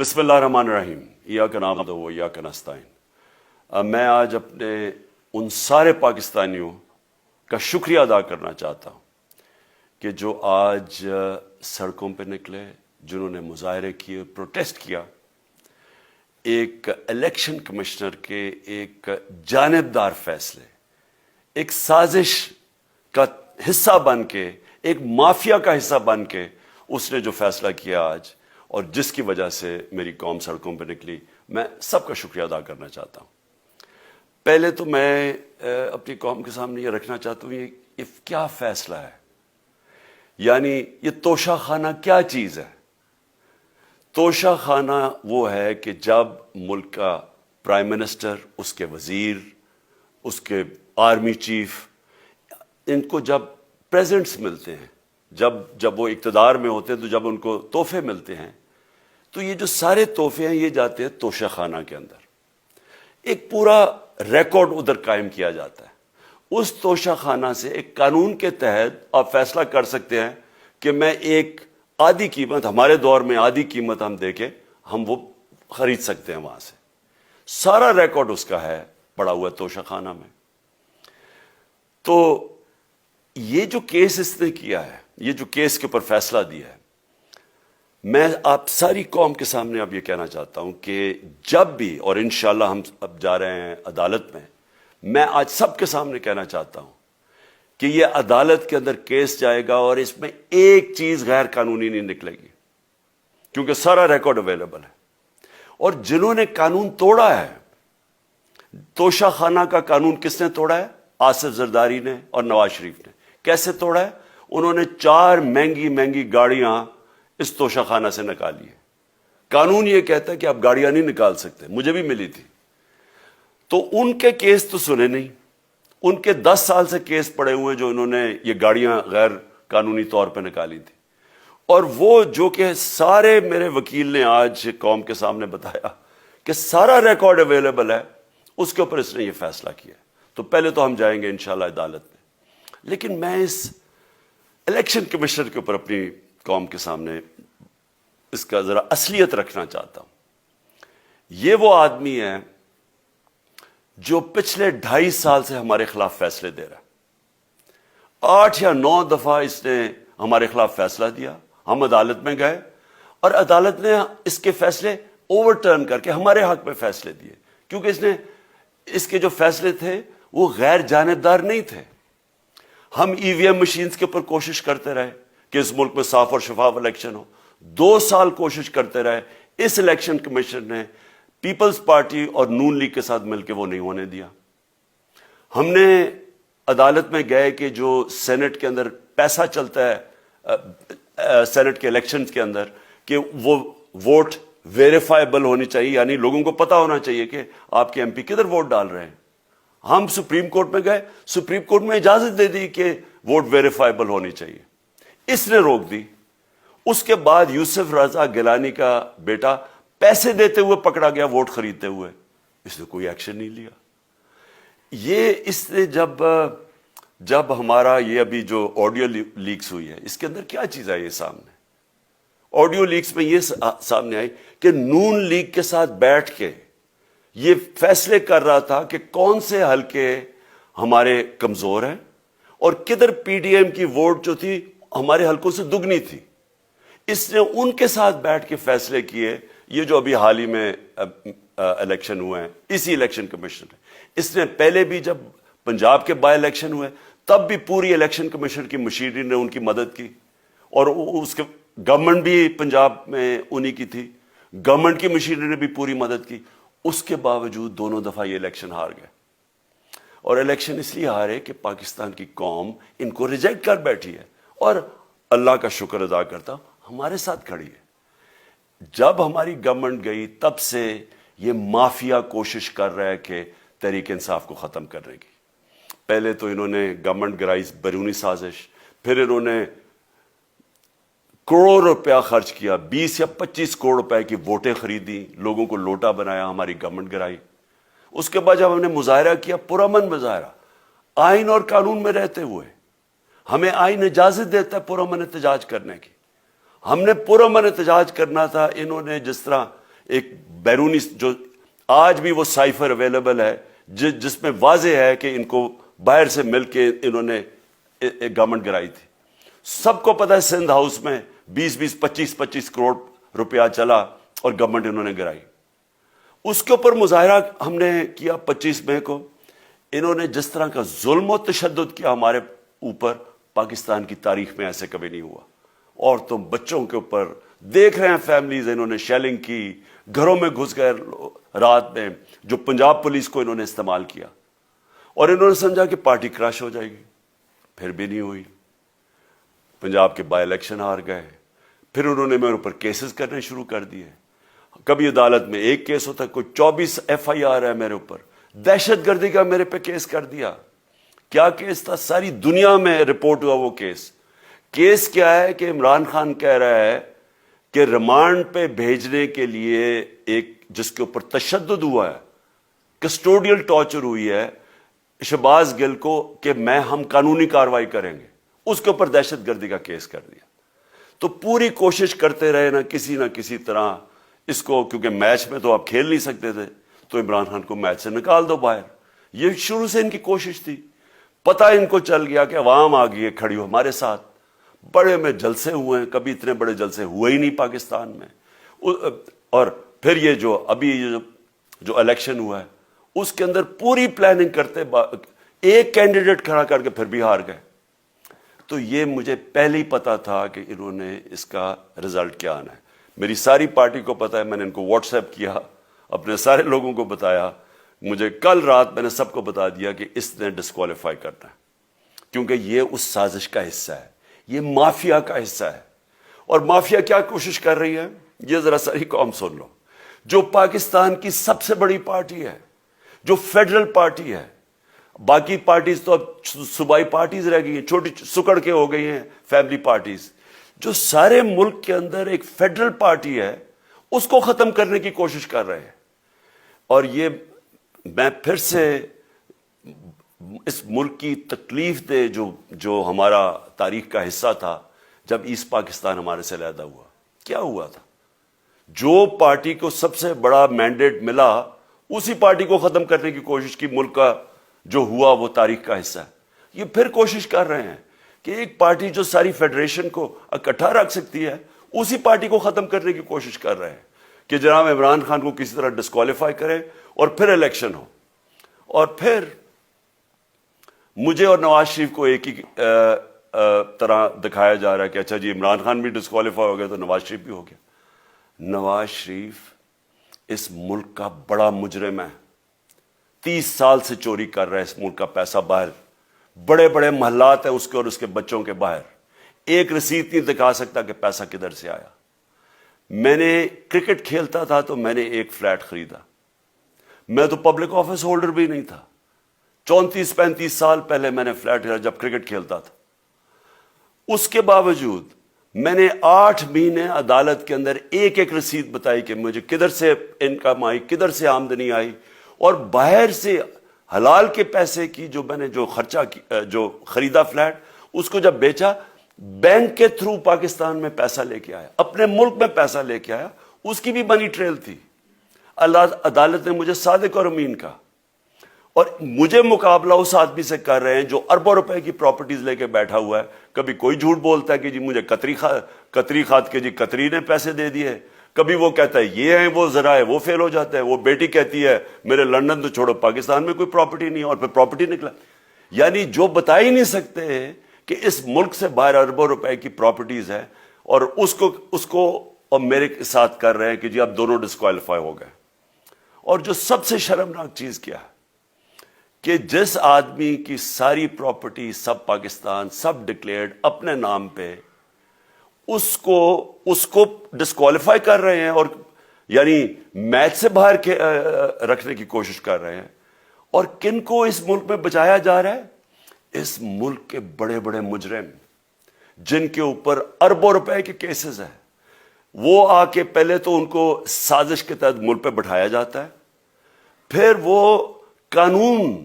بسم اللہ الرحمن الرحیم ایاک نعبد و ایاک نستعین۔ میں آج اپنے ان سارے پاکستانیوں کا شکریہ ادا کرنا چاہتا ہوں کہ جو آج سڑکوں پہ نکلے، جنہوں نے مظاہرے کیے، پروٹیسٹ کیا، ایک الیکشن کمشنر کے ایک جانبدار فیصلے، ایک سازش کا حصہ بن کے، ایک مافیا کا حصہ بن کے اس نے جو فیصلہ کیا آج، اور جس کی وجہ سے میری قوم سڑکوں پہ نکلی، میں سب کا شکریہ ادا کرنا چاہتا ہوں۔ پہلے تو میں اپنی قوم کے سامنے یہ رکھنا چاہتا ہوں، یہ کیا فیصلہ ہے، یعنی یہ توشہ خانہ کیا چیز ہے؟ توشہ خانہ وہ ہے کہ جب ملک کا پرائم منسٹر، اس کے وزیر، اس کے آرمی چیف، ان کو جب پریزنٹس ملتے ہیں، جب وہ اقتدار میں ہوتے ہیں، تو جب ان کو تحفے ملتے ہیں، تو یہ جو سارے تحفے ہیں یہ جاتے ہیں توشہ خانہ کے اندر۔ ایک پورا ریکارڈ ادھر قائم کیا جاتا ہے۔ اس توشہ خانہ سے ایک قانون کے تحت آپ فیصلہ کر سکتے ہیں کہ میں ایک آدھی قیمت، ہمارے دور میں آدھی قیمت ہم دے کے ہم وہ خرید سکتے ہیں وہاں سے۔ سارا ریکارڈ اس کا ہے پڑا ہوا توشہ خانہ میں۔ تو یہ جو کیس اس نے کیا ہے، یہ جو کیس کے اوپر فیصلہ دیا ہے، میں آپ ساری قوم کے سامنے اب یہ کہنا چاہتا ہوں کہ جب بھی، اور انشاءاللہ ہم اب جا رہے ہیں عدالت میں آج سب کے سامنے کہنا چاہتا ہوں کہ یہ عدالت کے اندر کیس جائے گا اور اس میں ایک چیز غیر قانونی نہیں نکلے گی، کیونکہ سارا ریکارڈ اویلیبل ہے۔ اور جنہوں نے قانون توڑا ہے، توشہ خانہ کا قانون کس نے توڑا ہے؟ آصف زرداری نے اور نواز شریف نے۔ کیسے توڑا ہے؟ انہوں نے 4 مہنگی گاڑیاں اس توشہ خانہ سے نکالی ہے۔ قانون یہ کہتا ہے کہ آپ گاڑیاں نہیں نکال سکتے، مجھے بھی ملی تھی۔ تو ان کے کیس تو سنے نہیں، ان کے 10 سال سے کیس پڑے ہوئے جو انہوں نے یہ گاڑیاں غیر قانونی طور پہ نکالی تھی۔ اور وہ جو کہ سارے میرے وکیل نے آج قوم کے سامنے بتایا کہ سارا ریکارڈ اویلیبل ہے، اس کے اوپر اس نے یہ فیصلہ کیا۔ تو پہلے تو ہم جائیں گے انشاءاللہ عدالت میں، لیکن میں اس الیکشن کمشنر کے اوپر اپنی قوم کے سامنے اس کا ذرا اصلیت رکھنا چاہتا ہوں۔ یہ وہ آدمی ہے جو پچھلے 2.5 سال سے ہمارے خلاف فیصلے دے رہا ہے۔ 8 یا 9 دفعہ اس نے ہمارے خلاف فیصلہ دیا، ہم عدالت میں گئے اور عدالت نے اس کے فیصلے اوور ٹرن کر کے ہمارے حق میں فیصلے دیے، کیونکہ اس کے جو فیصلے تھے وہ غیر جانبدار نہیں تھے۔ ہم ای وی ایم مشینز کے اوپر کوشش کرتے رہے کہ اس ملک میں صاف اور شفاف الیکشن ہو، 2 سال کوشش کرتے رہے۔ اس الیکشن کمیشن نے پیپلز پارٹی اور نون لیگ کے ساتھ مل کے وہ نہیں ہونے دیا۔ ہم نے عدالت میں گئے کہ جو سینٹ کے اندر پیسہ چلتا ہے، سینٹ کے الیکشنز کے اندر، کہ وہ ووٹ ویریفائبل ہونی چاہیے، یعنی لوگوں کو پتہ ہونا چاہیے کہ آپ کے ایم پی کدھر ووٹ ڈال رہے ہیں۔ ہم سپریم کورٹ میں گئے، سپریم کورٹ میں اجازت دے دی کہ ووٹ ویریفائبل ہونی چاہیے، اس نے روک دی۔ اس کے بعد یوسف رضا گیلانی کا بیٹا پیسے دیتے ہوئے پکڑا گیا ووٹ خریدتے ہوئے، اس نے کوئی ایکشن نہیں لیا۔ یہ اس نے جب ہمارا یہ ابھی جو آڈیو لیکس ہوئی ہے، اس کے اندر کیا چیز آئی ہے سامنے؟ آڈیو لیکس میں یہ سامنے آئی کہ نون لیگ کے ساتھ بیٹھ کے یہ فیصلے کر رہا تھا کہ کون سے حلقے ہمارے کمزور ہیں اور کدھر پی ڈی ایم کی ووٹ جو تھی ہمارے حلقوں سے دگنی تھی۔ اس نے ان کے ساتھ بیٹھ کے فیصلے کیے۔ یہ جو ابھی حال ہی میں الیکشن ہوئے ہیں، اسی الیکشن کمیشن نے، اس نے پہلے بھی جب پنجاب کے بائی الیکشن ہوئے تب بھی پوری الیکشن کمیشن کی مشینری نے ان کی مدد کی، اور اس کے گورنمنٹ بھی پنجاب میں انہی کی تھی، گورنمنٹ کی مشینری نے بھی پوری مدد کی۔ اس کے باوجود دونوں دفعہ یہ الیکشن ہار گئے، اور الیکشن اس لیے ہارے کہ پاکستان کی قوم ان کو ریجیکٹ کر بیٹھی ہے، اور اللہ کا شکر ادا کرتا ہوں ہمارے ساتھ کھڑی ہے۔ جب ہماری گورنمنٹ گئی تب سے یہ مافیا کوشش کر رہا ہے کہ تحریک انصاف کو ختم کرنے کی۔ پہلے تو انہوں نے گورنمنٹ گرائی بیرونی سازش، پھر انہوں نے کروڑ روپیہ خرچ کیا، 20 یا 25 کروڑ روپے کی ووٹیں خریدی، لوگوں کو لوٹا بنایا، ہماری گورنمنٹ گرائی۔ اس کے بعد جب ہم نے مظاہرہ کیا، پرامن مظاہرہ، آئین اور قانون میں رہتے ہوئے، ہمیں آئین اجازت دیتا ہے پرامن احتجاج کرنے کی، ہم نے پرامن احتجاج کرنا تھا۔ انہوں نے جس طرح ایک بیرونی جو آج بھی وہ سائفر اویلیبل ہے جس میں واضح ہے کہ ان کو باہر سے مل کے انہوں نے ایک گورنمنٹ گرائی تھی. سب کو پتا ہے سندھ ہاؤس میں 20 25 کروڑ روپیہ چلا اور گورنمنٹ انہوں نے گرائی. اس کے اوپر مظاہرہ ہم نے کیا 25 مئی کو. انہوں نے جس طرح کا ظلم و تشدد کیا ہمارے اوپر پاکستان کی تاریخ میں ایسے کبھی نہیں ہوا. عورتوں بچوں کے اوپر دیکھ رہے ہیں فیملیز, انہوں نے شیلنگ کی, گھروں میں گھس گئے رات میں, جو پنجاب پولیس کو انہوں نے استعمال کیا اور انہوں نے سمجھا کہ پارٹی کراش ہو جائے گی. پھر بھی نہیں ہوئی. پنجاب کے بائی الیکشن ہار گئے. پھر انہوں نے میرے اوپر کیسز کرنے شروع کر دیے. کبھی عدالت میں ایک کیس ہوتا ہے, کوئی 24 FIR ہے میرے اوپر. دہشت گردی کا میرے پہ کیس کر دیا. کیا کیس تھا؟ ساری دنیا میں رپورٹ ہوا وہ کیس. کیس کیا ہے کہ عمران خان کہہ رہا ہے کہ ریمانڈ پہ بھیجنے کے لیے ایک جس کے اوپر تشدد ہوا ہے, کسٹوڈیل ٹارچر ہوئی ہے شہباز گل کو, کہ ہم قانونی کارروائی کریں گے. اس کے اوپر دہشت گردی کا کیس کر دیا. تو پوری کوشش کرتے رہے نہ کسی طرح اس کو, کیونکہ میچ میں تو آپ کھیل نہیں سکتے تھے, تو عمران خان کو میچ سے نکال دو باہر. یہ شروع سے ان کی کوشش تھی. پتہ ان کو چل گیا کہ عوام آ گئی ہے کھڑی ہو ہمارے ساتھ. بڑے میں جلسے ہوئے ہیں, کبھی اتنے بڑے جلسے ہوئے ہی نہیں پاکستان میں. اور پھر یہ جو ابھی جو الیکشن ہوا ہے اس کے اندر پوری پلاننگ کرتے ایک کینڈیڈیٹ کھڑا کر کے پھر بھی ہار گئے. تو یہ مجھے پہلے ہی پتا تھا کہ انہوں نے اس کا رزلٹ کیا آنا ہے. میری ساری پارٹی کو پتا ہے, میں نے ان کو واٹس ایپ کیا, اپنے سارے لوگوں کو بتایا. مجھے کل رات میں نے سب کو بتا دیا کہ اس نے ڈسکوالیفائی کرنا ہے, کیونکہ یہ اس سازش کا حصہ ہے, یہ مافیا کا حصہ ہے. اور مافیا کیا کوشش کر رہی ہے یہ ذرا ساری قوم سن لو. جو پاکستان کی سب سے بڑی پارٹی ہے, جو فیڈرل پارٹی ہے, باقی پارٹیز تو اب صوبائی پارٹیز رہ گئی ہیں, چھوٹی سکڑ کے ہو گئی ہیں فیملی پارٹیز. جو سارے ملک کے اندر ایک فیڈرل پارٹی ہے اس کو ختم کرنے کی کوشش کر رہے ہیں. اور یہ میں پھر سے اس ملک کی تکلیف دے جو ہمارا تاریخ کا حصہ تھا, جب ایسٹ پاکستان ہمارے سے علیحدہ ہوا, کیا ہوا تھا؟ جو پارٹی کو سب سے بڑا مینڈیٹ ملا اسی پارٹی کو ختم کرنے کی کوشش کی. ملک کا جو ہوا وہ تاریخ کا حصہ ہے. یہ پھر کوشش کر رہے ہیں کہ ایک پارٹی جو ساری فیڈریشن کو اکٹھا رکھ سکتی ہے اسی پارٹی کو ختم کرنے کی کوشش کر رہے ہیں کہ جناب عمران خان کو کسی طرح ڈسکوالیفائی کرے اور پھر الیکشن ہو. اور پھر مجھے اور نواز شریف کو ایک ہی طرح دکھایا جا رہا ہے کہ اچھا جی عمران خان بھی ڈسکوالیفائی ہو گیا تو نواز شریف بھی ہو گیا. نواز شریف اس ملک کا بڑا مجرم ہے. 30 سال سے چوری کر رہا ہے اس ملک کا پیسہ باہر. بڑے بڑے محلات ہیں اس کے اور اس کے بچوں کے باہر. ایک رسید نہیں دکھا سکتا کہ پیسہ کدھر سے آیا. میں نے کرکٹ کھیلتا تھا تو میں نے ایک فلیٹ خریدا. میں تو پبلک آفس ہولڈر بھی نہیں تھا. 34-35 سال پہلے میں نے فلیٹ خریدا جب کرکٹ کھیلتا تھا. اس کے باوجود میں نے 8 مہینے عدالت کے اندر ایک ایک رسید بتائی کہ مجھے کدھر سے انکم آئی, کدھر سے آمدنی آئی, اور باہر سے حلال کے پیسے کی جو میں نے جو خرچہ جو خریدا فلیٹ, اس کو جب بیچا بینک کے تھرو پاکستان میں پیسہ لے کے آیا, اپنے ملک میں پیسہ لے کے آیا. اس کی بھی منی ٹریل تھی. عدالت نے مجھے صادق اور امین کہا, اور مجھے مقابلہ اس آدمی سے کر رہے ہیں جو اربوں روپے کی پراپرٹیز لے کے بیٹھا ہوا ہے. کبھی کوئی جھوٹ بولتا ہے کہ جی مجھے قطری خات کے جی قطری نے پیسے دے دیے, کبھی وہ کہتا ہے یہ ہیں وہ ذرائع وہ فیل ہو جاتے ہیں, وہ بیٹی کہتی ہے میرے لندن تو چھوڑو پاکستان میں کوئی پراپرٹی نہیں, اور پھر پراپرٹی نکلا. یعنی جو بتا ہی نہیں سکتے کہ اس ملک سے باہر اربوں روپے کی پراپرٹیز ہیں, اور اس کو اور میرے ساتھ کر رہے ہیں کہ جی اب دونوں ڈسکوالیفائی ہو گئے. اور جو سب سے شرمناک چیز کیا ہے کہ جس آدمی کی ساری پراپرٹی سب پاکستان سب ڈکلیئرڈ اپنے نام پہ, اس کو ڈسکوالیفائی کر رہے ہیں, اور یعنی میچ سے باہر رکھنے کی کوشش کر رہے ہیں. اور کن کو اس ملک میں بچایا جا رہا ہے؟ اس ملک کے بڑے بڑے مجرم جن کے اوپر اربوں روپے کے کیسز ہیں, وہ آ کے پہلے تو ان کو سازش کے تحت ملک پہ بٹھایا جاتا ہے, پھر وہ قانون